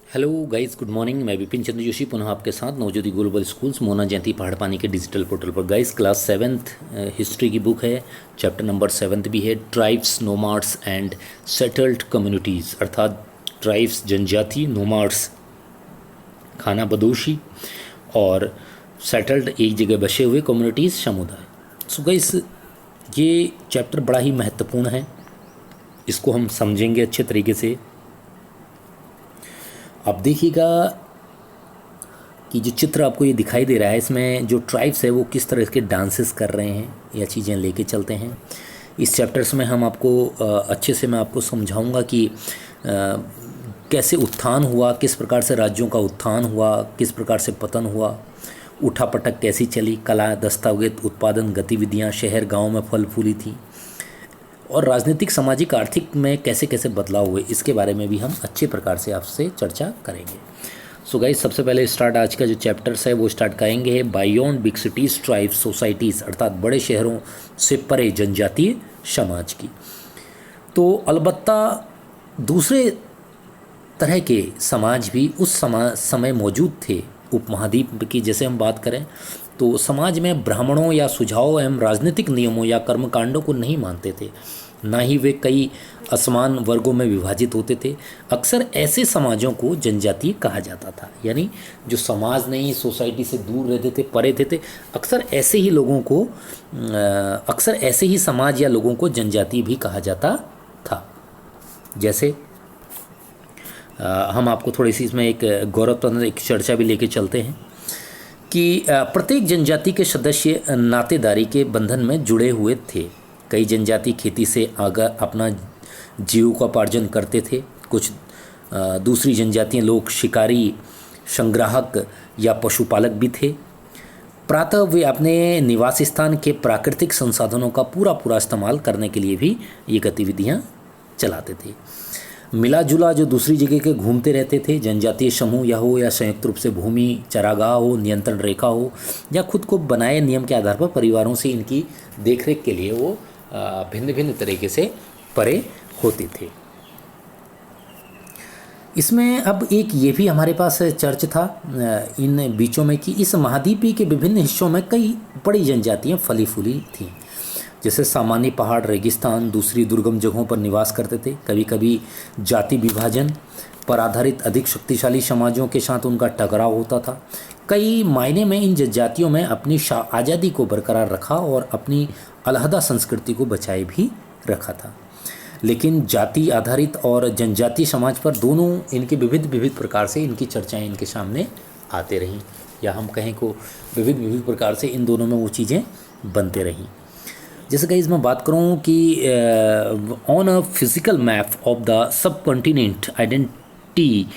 Hello guys, good morning. मैं विपिन चंद्र जोशी पुनः आपके साथ नवज्योति ग्लोबल स्कूल्स मोना जयंती पहाड़ पानी के डिजिटल पोर्टल पर। गाइस, क्लास सेवन्थ हिस्ट्री की बुक है, चैप्टर नंबर 7 भी है, ट्राइब्स, नोमाड्स एंड सेटल्ड कम्युनिटीज़। अर्थात ट्राइब्स जनजाति, नोमाड्स खाना बदोशी और सेटल्ड एक जगह बसे हुए कम्युनिटीज़ समुदाय। सो गाइस, ये चैप्टर बड़ा ही महत्वपूर्ण है, इसको हम समझेंगे अच्छे तरीके से। अब देखिएगा कि जो चित्र आपको ये दिखाई दे रहा है, इसमें जो ट्राइब्स है वो किस तरह के डांसेस कर रहे हैं या चीज़ें लेके चलते हैं। इस चैप्टर्स में हम आपको अच्छे से मैं आपको समझाऊंगा कि कैसे उत्थान हुआ, किस प्रकार से राज्यों का उत्थान हुआ, किस प्रकार से पतन हुआ, उठापटक कैसी चली, कला, दस्तावेज, उत्पादन गतिविधियाँ शहर गाँव में फल फूली थी, और राजनीतिक, सामाजिक, आर्थिक में कैसे कैसे बदलाव हुए, इसके बारे में भी हम अच्छे प्रकार से आपसे चर्चा करेंगे। सो गाइस, सबसे पहले स्टार्ट आज का जो चैप्टर्स है वो स्टार्ट करेंगे बायॉन्ड बिग सिटीज ट्राइब्स सोसाइटीज़, अर्थात बड़े शहरों से परे जनजातीय समाज की। तो अलबत्ता दूसरे तरह के समाज भी उस समय मौजूद थे उपमहाद्वीप की। जैसे हम बात करें तो समाज में ब्राह्मणों या सुझाव एवं राजनीतिक नियमों या कर्मकांडों को नहीं मानते थे, ना ही वे कई असमान वर्गों में विभाजित होते थे। अक्सर ऐसे समाजों को जनजातीय कहा जाता था, यानी जो समाज नहीं, सोसाइटी से दूर रहते थे, परे थे, अक्सर ऐसे ही लोगों को अक्सर ऐसे ही समाज या लोगों को जनजातीय भी कहा जाता था। जैसे हम आपको थोड़ी सी इसमें एक गौरवपूर्ण एक चर्चा भी लेके चलते हैं कि प्रत्येक जनजाति के सदस्य नातेदारी के बंधन में जुड़े हुए थे। कई जनजाति खेती से आगे अपना जीविकोपार्जन करते थे। कुछ दूसरी जनजातियाँ लोग शिकारी, संग्राहक या पशुपालक भी थे। प्रातः वे अपने निवास स्थान के प्राकृतिक संसाधनों का पूरा इस्तेमाल करने के लिए भी ये गतिविधियाँ चलाते थे। मिला जुला जो दूसरी जगह के घूमते रहते थे। जनजातीय समूह या हो या संयुक्त रूप से भूमि चरागाह हो, नियंत्रण रेखा हो, या खुद को बनाए नियम के आधार पर परिवारों से इनकी देखरेख के लिए वो भिन्न भिन्न तरीके से परे होते थे। इसमें अब एक ये भी हमारे पास चर्च था इन बीचों में कि इस महाद्वीप के विभिन्न हिस्सों में कई बड़ी जनजातियाँ फली फूली थीं। जैसे सामान्य पहाड़, रेगिस्तान, दूसरी दुर्गम जगहों पर निवास करते थे। कभी कभी जाति विभाजन पर आधारित अधिक शक्तिशाली समाजों के साथ उनका टकराव होता था। कई मायने में इन जनजातियों में अपनी आज़ादी को बरकरार रखा और अपनी अलहदा संस्कृति को बचाए भी रखा था। लेकिन जाति आधारित और जनजातीय समाज पर दोनों इनके विविध प्रकार से इनकी चर्चाएँ इनके सामने आते रहीं, या हम कहें को विविध प्रकार से इन दोनों में वो चीज़ें बनते रहीं। जैसे कि इसमें बात करूं कि on a physical map of the sub continent identity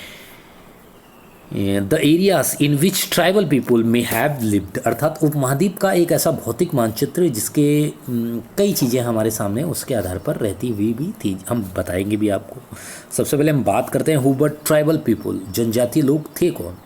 the areas in which tribal people may have lived, अर्थात उपमहाद्वीप का एक ऐसा भौतिक मानचित्र जिसके कई चीज़ें हमारे सामने उसके आधार पर रहती हुई भी थी, हम बताएंगे भी आपको। सबसे पहले हम बात करते हैं हु वर ट्राइबल पीपल, जनजातीय लोग थे कौन।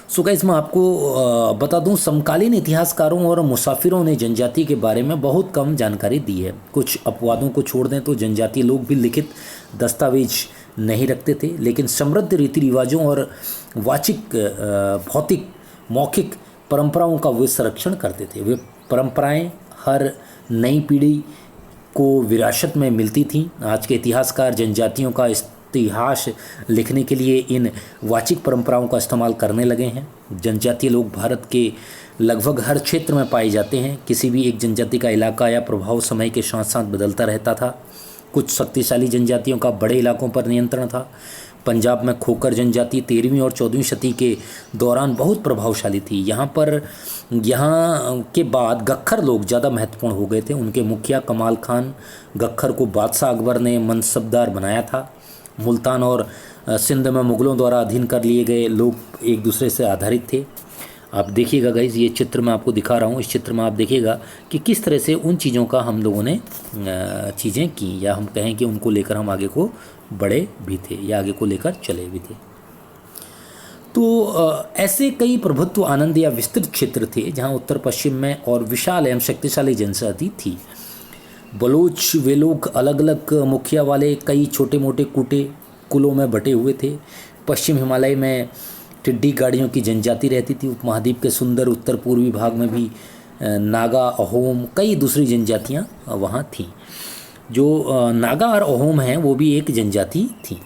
सो गाइस, मैं आपको बता दूं, समकालीन इतिहासकारों और मुसाफिरों ने जनजाति के बारे में बहुत कम जानकारी दी है। कुछ अपवादों को छोड़ दें तो जनजातीय लोग भी लिखित दस्तावेज नहीं रखते थे, लेकिन समृद्ध रीति रिवाजों और वाचिक, भौतिक, मौखिक परंपराओं का वे संरक्षण करते थे। वे परंपराएं हर नई पीढ़ी को विरासत में मिलती थीं। आज के इतिहासकार जनजातियों का इतिहास लिखने के लिए इन वाचिक परंपराओं का इस्तेमाल करने लगे हैं। जनजातीय लोग भारत के लगभग हर क्षेत्र में पाए जाते हैं। किसी भी एक जनजाति का इलाका या प्रभाव समय के साथ साथ बदलता रहता था। कुछ शक्तिशाली जनजातियों का बड़े इलाकों पर नियंत्रण था। पंजाब में खोकर जनजाति 13वीं और 14वीं शती के दौरान बहुत प्रभावशाली थी। यहाँ के बाद गख्खर लोग ज़्यादा महत्वपूर्ण हो गए थे। उनके मुखिया कमाल खान गख्खर को बादशाह अकबर ने मनसबदार बनाया था। मुल्तान और सिंध में मुग़लों द्वारा अधीन कर लिए गए लोग एक दूसरे से आधारित थे। आप देखिएगा गाइस, ये चित्र मैं आपको दिखा रहा हूँ। इस चित्र में आप देखिएगा कि किस तरह से उन चीज़ों का हम लोगों ने चीज़ें की, या हम कहें कि उनको लेकर हम आगे को बढ़े भी थे या आगे को लेकर चले भी थे। तो ऐसे कई प्रभुत्व, आनंद या विस्तृत क्षेत्र थे जहाँ उत्तर पश्चिम में और विशाल एवं शक्तिशाली जनजाति थी। बलोच वे लोग अलग अलग मुखिया वाले कई छोटे मोटे कुलों में बटे हुए थे। पश्चिम हिमालय में टिड्डी गाड़ियों की जनजाति रहती थी। उपमहाद्वीप के सुंदर उत्तर पूर्वी भाग में भी नागा, अहोम, कई दूसरी जनजातियाँ वहाँ थीं। जो नागा और अहोम हैं वो भी एक जनजाति थी।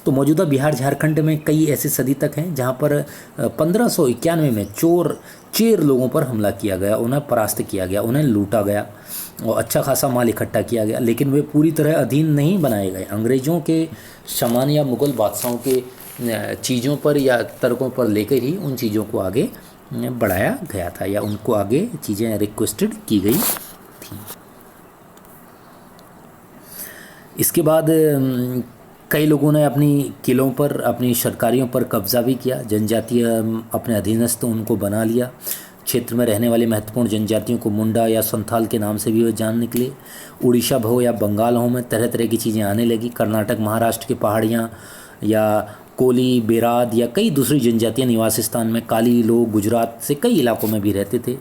तो मौजूदा बिहार झारखंड में कई ऐसे सदी तक हैं जहाँ पर 1591 में चेर लोगों पर हमला किया गया, उन्हें परास्त किया गया, उन्हें लूटा गया और अच्छा खासा माल इकट्ठा किया गया, लेकिन वे पूरी तरह अधीन नहीं बनाए गए। अंग्रेज़ों के सामान या मुग़ल बादशाहों के चीज़ों पर या तर्कों पर लेकर ही उन चीज़ों को आगे बढ़ाया गया था या उनको आगे चीज़ें रिक्वेस्टेड की गई थी। इसके बाद कई लोगों ने अपनी किलों पर, अपनी सरकारियों पर कब्जा भी किया। जनजातीय अपने अधीनस्थ उनको बना लिया। क्षेत्र में रहने वाली महत्वपूर्ण जनजातियों को मुंडा या संथाल के नाम से भी वे जान निकले। उड़ीसा हो या बंगाल हो में तरह तरह की चीज़ें आने लगी। कर्नाटक, महाराष्ट्र की पहाड़ियाँ या कोली, बेराद या कई दूसरी जनजातियाँ निवास स्थान में काली लोग गुजरात से कई इलाकों में भी रहते थे।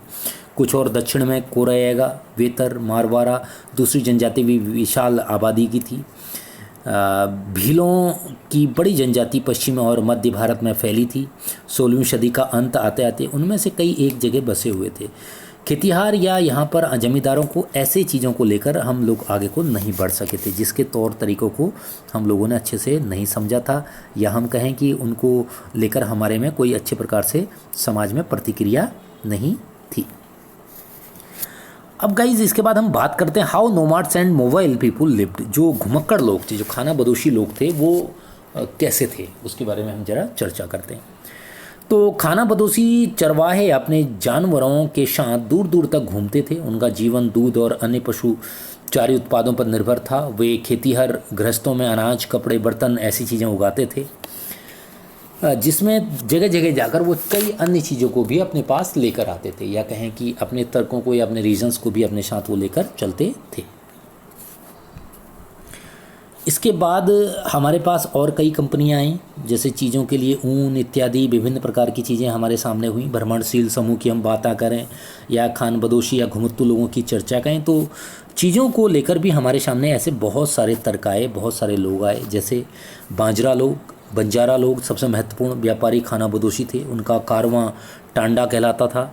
कुछ और दक्षिण में कोरैगा, वेतर, मारवाड़ा दूसरी जनजाति भी विशाल आबादी की थी। भीलों की बड़ी जनजाति पश्चिम और मध्य भारत में फैली थी। 16वीं सदी का अंत आते आते उनमें से कई एक जगह बसे हुए थे। खेतिहार या यहाँ पर जमींदारों को ऐसे चीज़ों को लेकर हम लोग आगे को नहीं बढ़ सके थे, जिसके तौर तरीक़ों को हम लोगों ने अच्छे से नहीं समझा था, या हम कहें कि उनको लेकर हमारे में कोई अच्छे प्रकार से समाज में प्रतिक्रिया नहीं थी। अब गाइज इसके बाद हम बात करते हैं how nomads and mobile people lived. जो घुमक्कड़ लोग थे, जो खाना बदोशी लोग थे, वो कैसे थे, उसके बारे में हम जरा चर्चा करते हैं। तो खाना बदोशी चरवाहे अपने जानवरों के साथ दूर दूर तक घूमते थे। उनका जीवन दूध और अन्य पशु चारे उत्पादों पर निर्भर था। वे खेतीहर गृहस्थों में अनाज, कपड़े, बर्तन ऐसी चीज़ें उगाते थे, जिसमें जगह जगह जाकर वो कई अन्य चीज़ों को भी अपने पास लेकर आते थे, या कहें कि अपने तर्कों को या अपने रीजन्स को भी अपने साथ वो लेकर चलते थे। इसके बाद हमारे पास और कई कंपनियां आई, जैसे चीज़ों के लिए ऊन इत्यादि विभिन्न प्रकार की चीज़ें हमारे सामने हुई। भ्रमणशील समूह की हम बात करें या खान बदोशी या घुमत्तू लोगों की चर्चा करें, तो चीज़ों को लेकर भी हमारे सामने ऐसे बहुत सारे तर्क आए, बहुत सारे लोग आए। जैसे बंजारा लोग सबसे महत्वपूर्ण व्यापारी खाना बदोशी थे। उनका कारवां टांडा कहलाता था।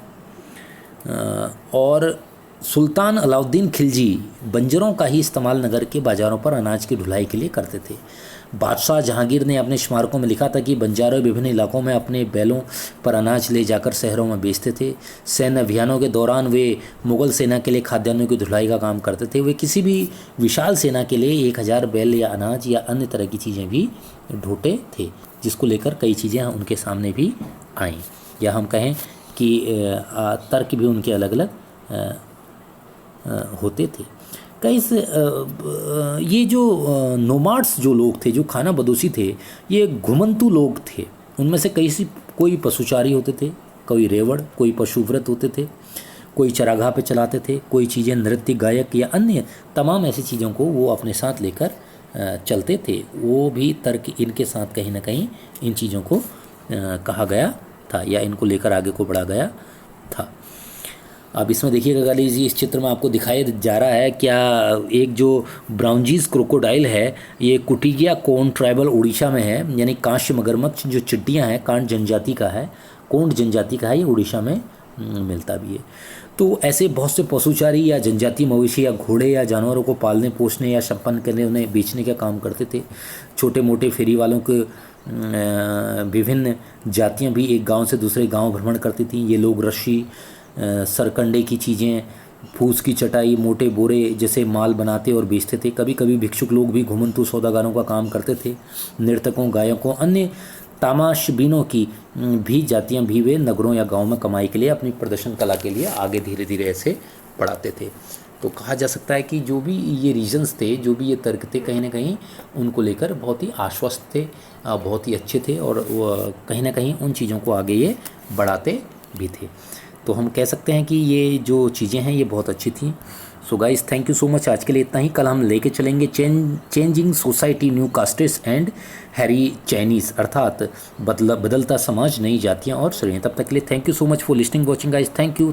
और सुल्तान अलाउद्दीन खिलजी बंजरों का ही इस्तेमाल नगर के बाज़ारों पर अनाज की ढुलाई के लिए करते थे। बादशाह जहांगीर ने अपने स्मारकों में लिखा था कि बंजारे विभिन्न इलाकों में अपने बैलों पर अनाज ले जाकर शहरों में बेचते थे। सैन्य अभियानों के दौरान वे मुग़ल सेना के लिए खाद्यान्नों की ढुलाई का काम करते थे। वे किसी भी विशाल सेना के लिए 1000 बैल या अनाज या अन्य तरह की चीज़ें भी ढोते थे, जिसको लेकर कई चीज़ें उनके सामने भी आईं, या हम कहें कि तर्क भी उनके अलग अलग होते थे। कई ये जो नोमाड्स जो लोग थे, जो खाना बदोशी थे, ये घुमंतू लोग थे। उनमें से कोई पशुचारी होते थे, कोई रेवड़, कोई पशुव्रत होते थे, कोई चरागाह पे चलाते थे, कोई चीज़ें नृत्य, गायक या अन्य तमाम ऐसी चीज़ों को वो अपने साथ लेकर चलते थे। वो भी तर्क इनके साथ कहीं ना कहीं इन चीज़ों को कहा गया था या इनको लेकर आगे को बढ़ा गया था। अब इसमें देखिएगा गाली जी, इस चित्र में आपको दिखाया जा रहा है क्या, एक जो ब्राउंजीज क्रोकोडाइल है, ये कुटिगिया कोंड ट्राइबल उड़ीसा में है, यानी कांस्य मगरमच्छ जो चिट्टियाँ हैं, कांड जनजाति का है, कोंड जनजाति का है, ये उड़ीसा में मिलता भी है। तो ऐसे बहुत से पशुचारी या जनजाति मवेशी या घोड़े या जानवरों को पालने पोसने या संपन्न करने, उन्हें बेचने का काम करते थे। छोटे मोटे फेरी वालों के विभिन्न जातियाँ भी एक गाँव से दूसरे गाँव भ्रमण करती थीं। ये लोग रस्सी, सरकंडे की चीज़ें, फूस की चटाई, मोटे बोरे जैसे माल बनाते और बेचते थे। कभी कभी भिक्षुक लोग भी घुमंतू सौदागारों का काम करते थे। नर्तकों, गायकों, अन्य तामाशबीनों की भी जातियां भी वे नगरों या गांवों में कमाई के लिए, अपनी प्रदर्शन कला के लिए आगे धीरे धीरे ऐसे बढ़ाते थे। तो कहा जा सकता है कि जो भी ये रीजन्स थे, जो भी ये तर्क थे, कहीं ना कहीं उनको लेकर बहुत ही आश्वस्त थे, बहुत ही अच्छे थे, और कहीं ना कहीं उन चीज़ों को आगे ये बढ़ाते भी थे। तो हम कह सकते हैं कि ये जो चीज़ें हैं ये बहुत अच्छी थी। So guys, thank you so much. आज के लिए इतना ही। कल हम लेके चलेंगे changing society, new castes and Harry Chinese, अर्थात बदलता समाज, नई जातियाँ और श्रेणियाँ। तब तक के लिए thank you so much for listening, watching guys. Thank you.